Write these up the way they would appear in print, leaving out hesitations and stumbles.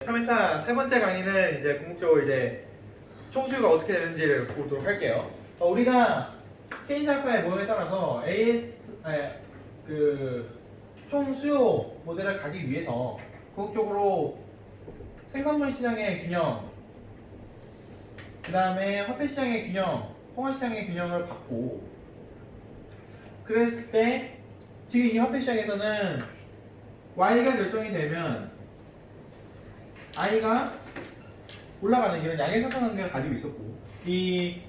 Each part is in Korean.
3회차 세 번째 강의는 이제 궁극적으로 이제 총수요가 어떻게 되는지를 보도록 할게요. 우리가 케인즈 알파의 모형에 따라서 그 총수요 모델을 가기 위해서 궁극적으로 생산물 시장의 균형, 그 다음에 화폐 시장의 균형, 통화 시장의 균형을 받고, 그랬을 때 지금 이 화폐 시장에서는 Y가 결정이 되면 I가 올라가는 이런 양의 상관관계를 가지고 있었고, 이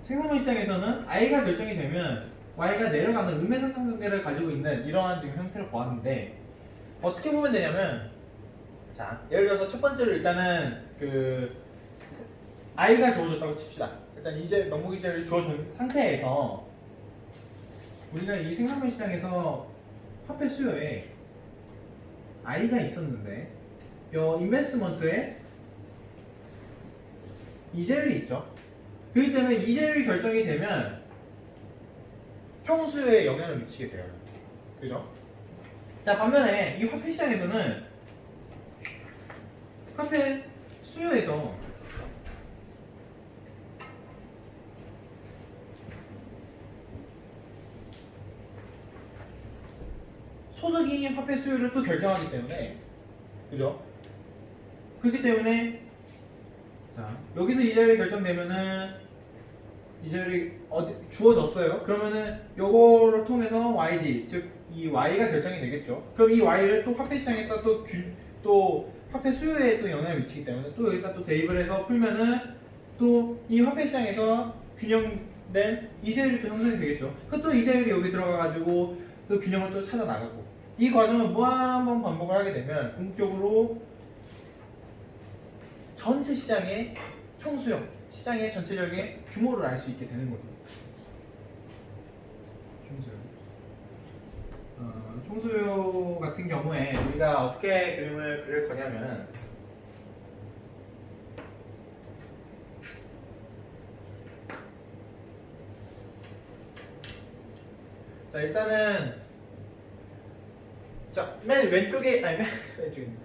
생산물 시장에서는 I가 결정이 되면 Y가 내려가는 음의 상관관계를 가지고 있는 이러한 지금 형태를 보았는데, 어떻게 보면 되냐면, 자, 예를 들어서 첫 번째로 일단은 그 I가 주어졌다고 칩시다. 일단 이제 명목이자율이 주어진 상태에서 우리가 이 생산물 시장에서 화폐 수요에 I가 있었는데, 요 인베스트먼트에 이자율이 있죠. 그렇기 때문에 이자율이 결정이 되면 총 수요에 영향을 미치게 돼요. 그죠? 자, 반면에 이 화폐 시장에서는 화폐 수요에서 소득이 화폐 수요를 또 결정하기 때문에, 그죠? 그렇기 때문에 자, 여기서 이자율이 결정되면은 이자율이 주어졌어요. 그러면은 요거를 통해서 YD, 즉 이 Y가 결정이 되겠죠. 그럼 이 Y를 또 화폐 시장에다 또 화폐 수요에 또 영향을 미치기 때문에 또 여기다 또 대입을 해서 풀면은 또 이 화폐 시장에서 균형된 이자율이 또 형성이 되겠죠. 그 또 이자율이 여기 들어가가지고 또 균형을 또 찾아 나가고, 이 과정을 무한번 반복을 하게 되면 궁극적으로 전체 시장의 총수요, 시장의 전체적인 규모를 알 수 있게 되는 거죠. 총수요. 총수요 같은 경우에 우리가 어떻게 그림을 그릴 거냐면, 자, 일단은 자, 맨 왼쪽에, 아니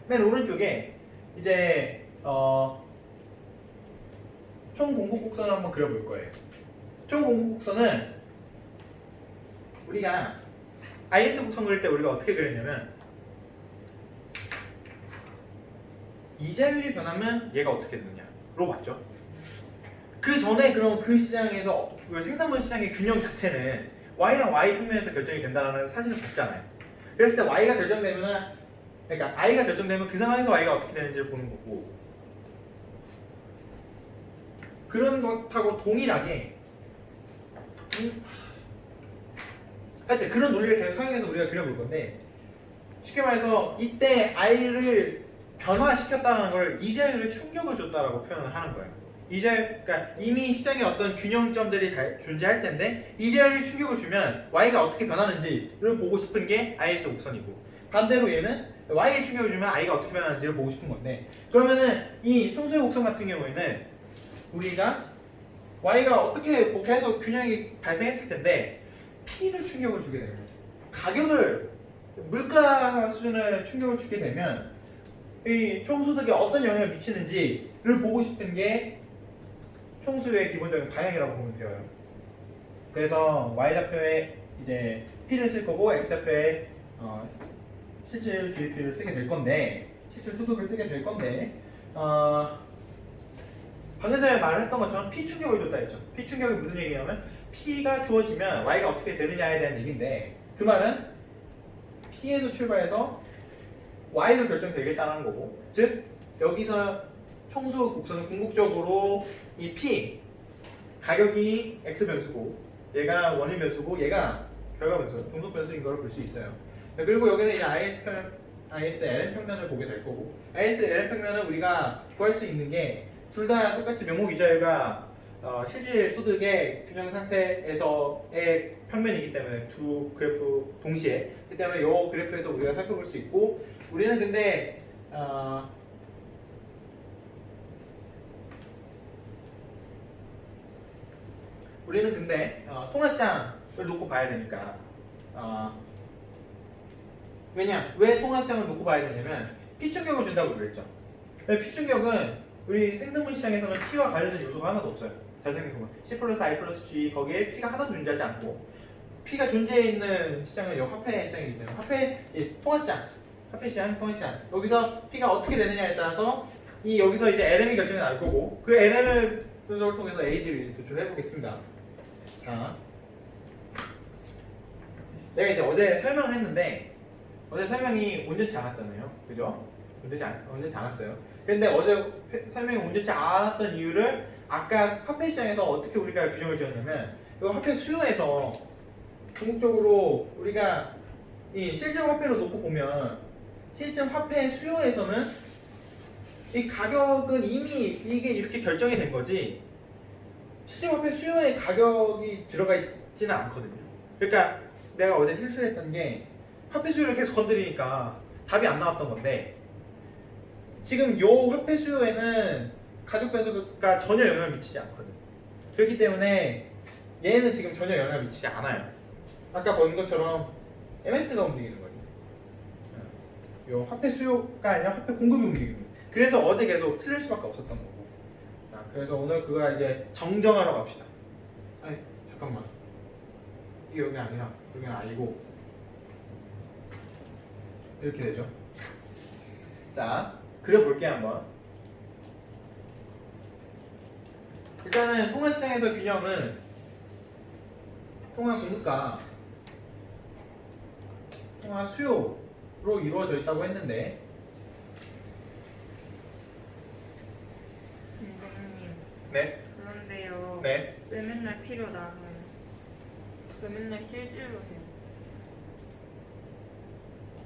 맨 오른쪽에 이제 총 공급 곡선을 한번 그려볼 거예요. 총 공급 곡선은 우리가 IS 곡선 그릴 때 우리가 어떻게 그렸냐면, 이자율이 변하면 얘가 어떻게 되느냐로 봤죠. 그 전에 그럼 그 시장에서 생산물 시장의 균형 자체는 Y랑 Y 평면에서 결정이 된다는 사실을 봤잖아요. 그랬을 때 Y가 결정되면, 그러니까 I가 결정되면 그 상황에서 Y가 어떻게 되는지를 보는 거고, 그런 것하고 동일하게 하여튼 그런 논리를 계속 사용해서 우리가 그려볼 건데, 쉽게 말해서 이때 I를 변화시켰다는 걸 이자율에 충격을 줬다라고 표현을 하는 거예요. 이자율, 그러니까 이미 시장에 어떤 균형점들이 존재할 텐데 이자율이 충격을 주면 Y가 어떻게 변하는지를 보고 싶은 게 IS 곡선이고, 반대로 얘는 Y에 충격을 주면 I가 어떻게 변하는지를 보고 싶은 건데, 그러면은 이 총수요 곡선 같은 경우에는 우리가 Y가 어떻게 계속 균형이 발생했을 텐데 P를 충격을 주게 되면, 가격을, 물가 수준을 충격을 주게 되면 이 총소득에 어떤 영향을 미치는지를 보고 싶은 게 총수요의 기본적인 방향이라고 보면 돼요. 그래서 Y좌표에 이제 P를 쓸 거고 X좌표에 실질 GDP를 쓰게 될 건데, 실질 소득을 쓰게 될 건데, 방금 전에 말했던 것처럼 P 충격을 줬다 했죠. P 충격이 무슨 얘기냐면 P가 주어지면 Y가 어떻게 되느냐에 대한 얘기인데, 그 말은 P에서 출발해서 Y로 결정되겠다는 거고, 즉 여기서 총수 곡선은 궁극적으로 이 P 가격이 X 변수고 얘가 원인 변수고 얘가 결과 변수, 종속 변수인 걸 볼 수 있어요. 그리고 여기는 이제 ISLN 평면을 보게 될 거고, ISLN 평면은 우리가 구할 수 있는 게 둘 다 똑같이 명목 이자율과 실질 소득의 균형 상태에서의 평면이기 때문에 두 그래프 동시에, 그렇기 때문에 이 그래프에서 우리가 살펴볼 수 있고, 우리는 근데 통화시장을 놓고 봐야 되니까, 왜냐? 왜 통화시장을 놓고 봐야 되냐면 P 충격을 준다고 그랬죠. P 충격은 우리 생성분 시장에서는 P와 관련된 요소가 하나도 없어요. 잘 생각해보면 C 플러스 I 플러스 G 거기에 P가 하나도 존재하지 않고 P가 존재해 있는 시장은 이 화폐 시장이기 때문에 통화 시장, 화폐 시장, 통화 시장 여기서 P가 어떻게 되느냐에 따라서 이 여기서 이제 LM이 결정이 날 거고 그 LM을 분석을 통해서 AD를 도출해 보겠습니다. 자, 내가 이제 어제 설명을 했는데 어제 설명이 온전치 않았잖아요, 그죠? 온전치 않았어요. 근데 어제 설명이 온전치 않았던 이유를 아까 화폐 시장에서 어떻게 우리가 규정을 지었냐면 이 화폐 수요에서 궁극적으로 우리가 이 실질 화폐로 놓고 보면 실질 화폐 수요에서는 이 가격은 이미 이게 이렇게 결정이 된 거지 실질 화폐 수요에 가격이 들어가 있지는 않거든요. 그러니까 내가 어제 실수했던 게 화폐 수요를 계속 건드리니까 답이 안 나왔던 건데 지금 요 화폐 수요에는 가격 변수가 전혀 영향을 미치지 않거든요. 그렇기 때문에 얘는 지금 전혀 영향을 미치지 않아요. 아까 본 것처럼 MS가 움직이는 거지. 요 화폐 수요가 아니라 화폐 공급이 움직이는 거지. 그래서 어제 계속 틀릴 수밖에 없었던 거고. 자, 그래서 오늘 그거 이제 정정하러 갑시다. 아니 잠깐만. 이게 여기 아니라 여기는 아니고 이렇게 되죠. 자, 그려볼게요 한번. 일단은 통화시장에서 균형은 통화 공급과 통화 수요로 이루어져 있다고 했는데 선생님. 네? 그런데요. 네? 왜 맨날 필요 나눠요? 왜 맨날 실질로 해요?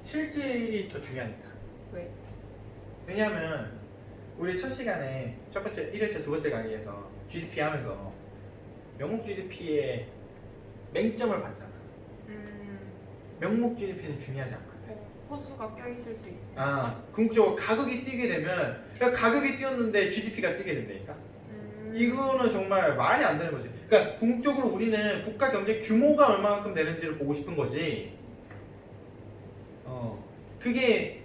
실질이 더 중요하니까. 왜? 왜냐하면 우리 첫 시간에 첫 번째 1회차 두 번째 강의에서 GDP 하면서 명목 GDP에 맹점을 봤잖아. 명목 GDP는 중요하지 않거든. 호수가 껴있을 수 있어요. 아, 궁극적으로 가격이 뛰게 되면 그러니까 가격이 뛰었는데 GDP가 뛰게 된다니까. 이거는 정말 말이 안 되는 거지. 그러니까 궁극적으로 우리는 국가 경제 규모가 얼마만큼 되는지를 보고 싶은 거지. 그게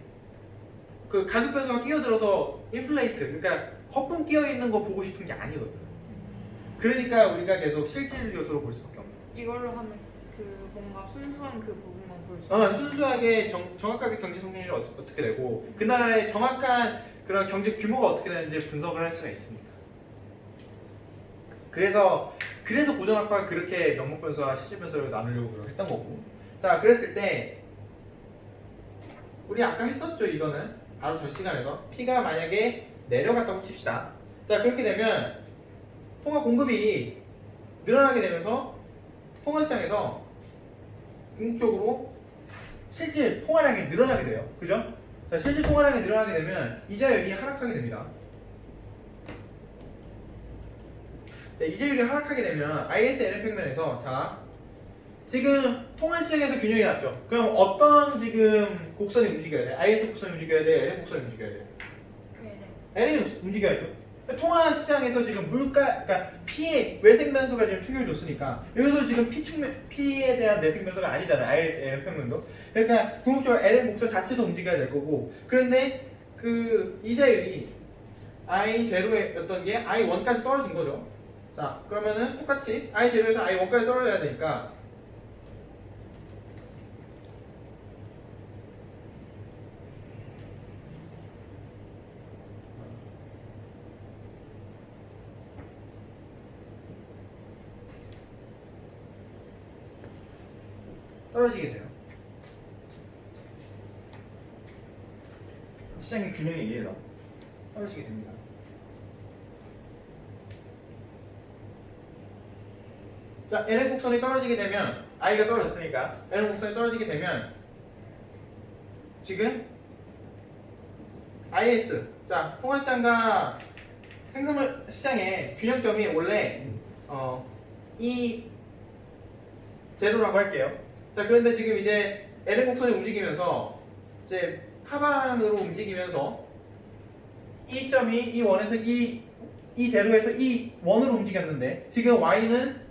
그 가격 변수가 끼어들어서 인플레이트, 그러니까 거품 끼어 있는 거 보고 싶은 게 아니거든. 그러니까 우리가 계속 실질 요소로 볼 수밖에 없는 거야. 이걸로 하면 그 뭔가 순수한 그 부분만 볼 수 있어요. 순수하게 정확하게 경제 성장률이 어떻게 되고 그 나라의 정확한 그런 경제 규모가 어떻게 되는지 분석을 할 수가 있습니다. 그래서 고전학파가 그렇게 명목 변수와 실질 변수를 나누려고 했던 거고. 자, 그랬을 때 우리 아까 했었죠. 이거는 바로 전 시간에서 P가 만약에 내려갔다고 칩시다. 자, 그렇게 되면 통화 공급이 늘어나게 되면서 통화 시장에서 궁극적으로 실질 통화량이 늘어나게 돼요. 그죠? 자, 실질 통화량이 늘어나게 되면 이자율이 하락하게 됩니다. 자, 이자율이 하락하게 되면 ISLM 평면에서 자, 지금 통화 시장에서 균형이 났죠. 그럼 어떤 지금 곡선이 움직여야 돼? IS 곡선이 움직여야 돼? LM 곡선이 움직여야 돼? LM이 움직여야죠. 통화 시장에서 지금 물가, 그러니까 P의 외생 변수가 지금 충격을 줬으니까 여기서 지금 P에 대한 내생 변수가 아니잖아요. ISLM 평면도. 그러니까 궁극적으로 LM 곡선 자체도 움직여야 될 거고. 그런데 그 이자율이 I0였던 게 I1까지 떨어진 거죠. 자, 그러면은 똑같이 I0에서 I1까지 떨어져야 되니까 떨어지게 돼요. 시장의 균형에 의해서 떨어지게 됩니다. 자, LM 곡선이 떨어지게 되면 I가 떨어졌으니까 LM 곡선이 떨어지게 되면 지금 IS 자, 통화시장과 생산물 시장의 균형점이 원래 이 제로라고 할게요. 자, 그런데 지금 이제 LM 곡선이 움직이면서 이제 하방으로 움직이면서 이 점이 이 원에서 이 제로에서 이 원으로 움직였는데 지금 Y는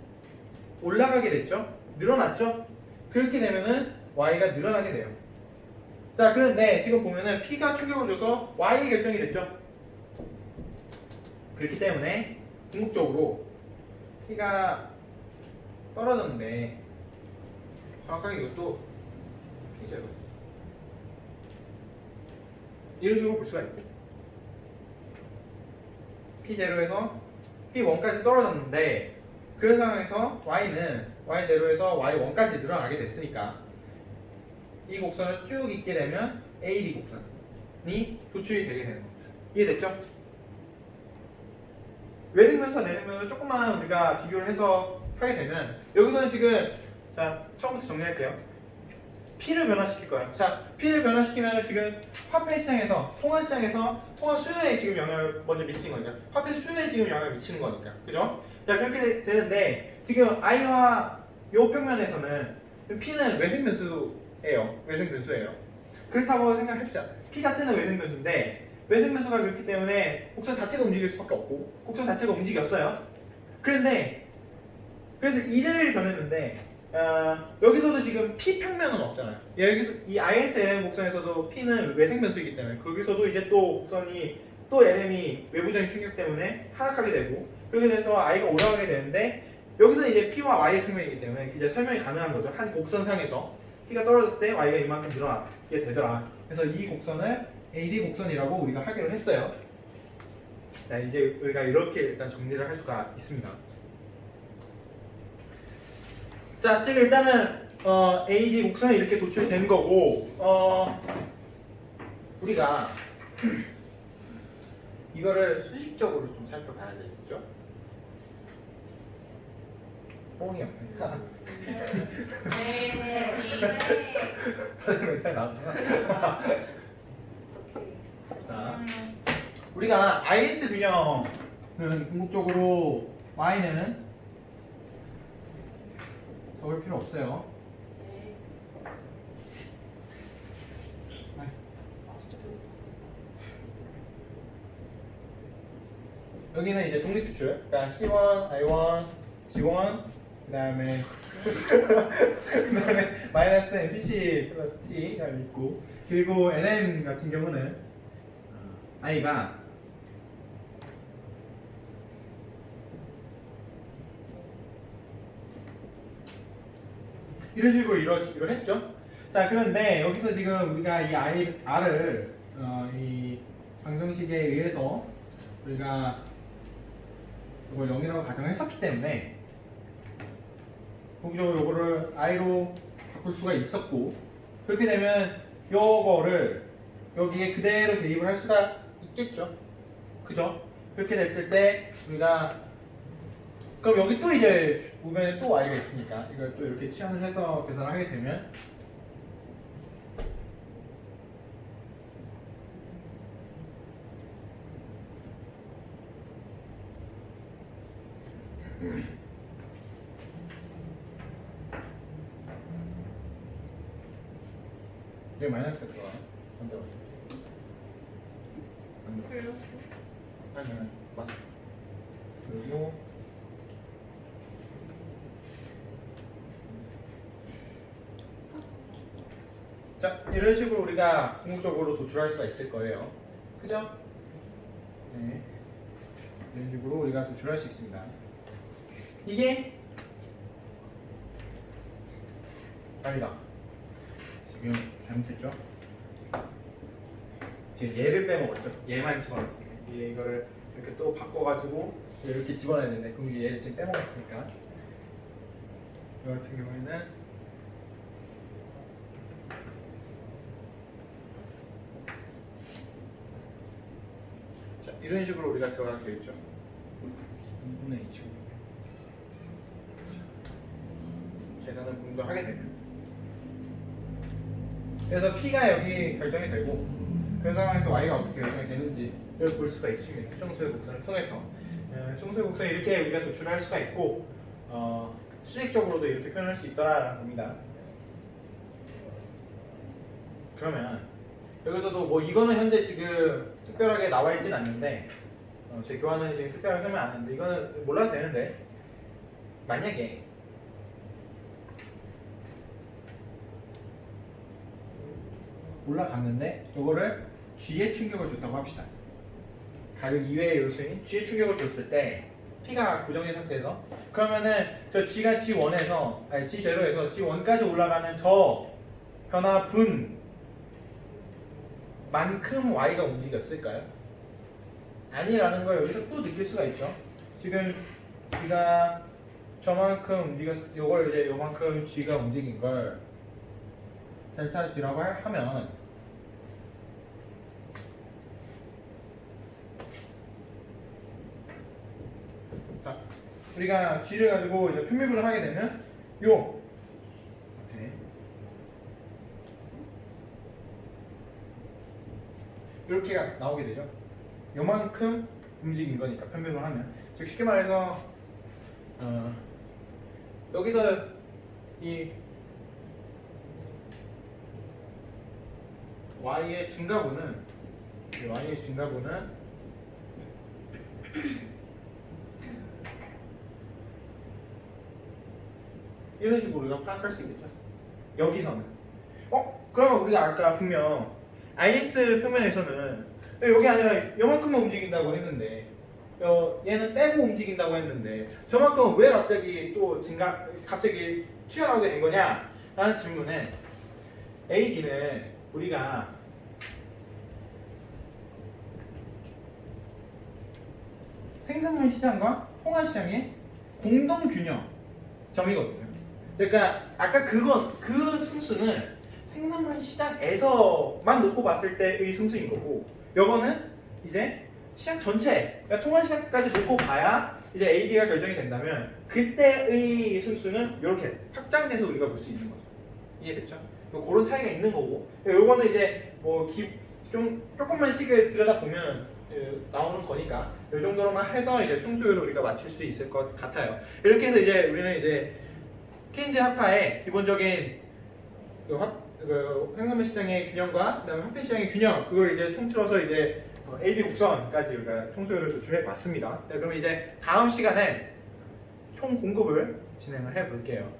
올라가게 됐죠? 늘어났죠? 그렇게 되면은 Y가 늘어나게 돼요. 자, 그런데 지금 보면은 P가 충격을 줘서 Y의 결정이 됐죠? 그렇기 때문에 궁극적으로 P가 떨어졌는데 정확하게 이것도 P0 이런 식으로 볼 수가 있고 P0에서 P1까지 떨어졌는데 그런 상황에서 Y는 Y0에서 Y1까지 늘어나게 됐으니까 이 곡선을 쭉 잇게 되면 AD 곡선이 도출이 되게 되는 겁니다. 이해됐죠? 외등면서 내등면서 조금만 우리가 비교를 해서 하게 되면 여기서는 지금 자 처음부터 정리할게요. P를 변화시킬 거예요. 자 P를 변화시키면 지금 화폐 시장에서 통화 시장에서 통화 수요에 지금 영향을 먼저 미치는 거니까 화폐 수요에 지금 영향을 미치는 거니까 그죠? 자 그렇게 되는데 지금 I와 요 평면에서는 P는 외생 변수예요. 외생 변수예요. 그렇다고 생각해봅시다. P 자체는 외생 변수인데 외생 변수가 그렇기 때문에 곡선 자체가 움직일 수밖에 없고 곡선 자체가 움직였어요. 그런데 그래서 이자율이 변했는데 여기서도 지금 P 평면은 없잖아요. 여기서 이 ISLM 곡선에서도 P는 외생 변수이기 때문에 거기서도 이제 또 곡선이 또 LM이 외부적인 충격 때문에 하락하게 되고 그렇게 돼서 I가 올라가게 되는데 여기서 이제 P와 Y의 평면이기 때문에 이제 설명이 가능한 거죠. 한 곡선상에서 P가 떨어졌을 때 Y가 이만큼 늘어나게 되더라. 그래서 이 곡선을 AD 곡선이라고 우리가 하기로 했어요. 자, 이제 우리가 이렇게 일단 정리를 할 수가 있습니다. 자, 지금 일단은 AD 곡선이 이렇게 도출된 거고 우리가 이거를 수식적으로 좀 살펴봐야 되겠죠? 뽕이 없네. 다들 잘 나왔구나. 자, 우리가 IS 균형은 궁극적으로 Y는 적을 필요 없어요. 여기는 이제 독립투출, 그러니까 C1, I1, G1, 그다음에 마이너스 NPC 플러스 T가 있고 그리고 LM 같은 경우는 I가 이런 식으로 이루어지기로 했죠. 자, 그런데 여기서 지금 우리가 이 R을 이 방정식에 의해서 우리가 이걸 0이라고 가정했었기 때문에 공적으로 이거를 I로 바꿀 수가 있었고 그렇게 되면 요거를 여기에 그대로 대입을 할 수가 있겠죠. 그죠? 그렇게 됐을 때 우리가 그럼 여기 또 이제 우변에 또 Y가 있으니까 이걸 또 이렇게 치환을 해서 계산을 하게 되면 여기 마이너스가 들어와. 먼저. 틀렸어. 아니 맞아. 그리고 자 이런 식으로 우리가 궁극적으로 도출할 수가 있을 거예요. 그죠? 네. 이런 식으로 우리가 도출할 수 있습니다. 이게 아니다. 지금 잘못했죠? 지금 얘를 빼먹었죠? 얘만 집어넣었습니다. 이거를 이렇게 또 바꿔가지고 이렇게 집어넣어야 되는데 그럼 얘를 지금 빼먹었으니까 이 같은 경우에는 자, 이런 식으로 우리가 들어가게 되겠죠? 2분의 2죠. 계산을 좀 더 하게 되면 그래서 P가 여기 결정이 되고 그런 상황에서 Y가 어떻게 결정이 되는지를 볼 수가 있습니다. 총수의 곡선을 통해서 총수의 곡선을 이렇게 우리가 도출할 수가 있고 수직적으로도 이렇게 표현할 수 있다라는 겁니다. 그러면 여기서도 뭐 이거는 현재 지금 특별하게 나와 있진 않는데 제 교환은 지금 특별하게 설명 안 했는데 이거는 몰라도 되는데 만약에 올라갔는데 이거를 G에 충격을 줬다고 합시다. 가격 이외의 요소인 G에 충격을 줬을 때 P가 고정된 상태에서 그러면은 저 G가 G1에서 아니 G0에서 G1까지 올라가는 저 변화 분만큼 Y가 움직였을까요? 아니라는 걸 여기서 또 느낄 수가 있죠. 지금 G가 저만큼 요걸 이제 요만큼 G가 움직인 걸 델타 G라고 하면 자, 우리가 G를 가지고 이제 편미분을 하게 되면 요 이렇게가 나오게 되죠. 요만큼 움직인 거니까 편미분을 하면 즉 쉽게 말해서 여기서 이 y의 증가분은 이런 식으로 우리가 파악할 수 있겠죠. 여기서는 그러면 우리가 아까 분명 IS 표면에서는 여기 아니라 요만큼만 움직인다고 했는데 얘는 빼고 움직인다고 했는데 저만큼은 왜 갑자기 갑자기 튀어나오게 된 거냐? 라는 질문에 AD는 우리가 생산물 시장과 홍화 시장의 공동 균형 점이거든요. 그러니까 아까 그 승수는 생산물 시장에서만 놓고 봤을 때의 승수인 거고, 요거는 이제 시장 전체, 그러니까 통화 시장까지 놓고 봐야 이제 AD가 결정이 된다면 그때의 승수는 이렇게 확장돼서 우리가 볼 수 있는 거죠. 이해됐죠? 그런 차이가 있는 거고, 요거는 이제 뭐 조금만 식을 들여다 보면 나오는 거니까 이 정도로만 해서 이제 총수율을 우리가 맞출 수 있을 것 같아요. 이렇게 해서 이제 우리는 이제 케인즈 합화의 기본적인 생산물 시장의 균형과 그다음에 화폐 시장의 균형, 그걸 이제 통틀어서 이제 AD 곡선까지 우리가 총수율을 도출해 봤습니다. 그럼 이제 다음 시간에 총 공급을 진행을 해 볼게요.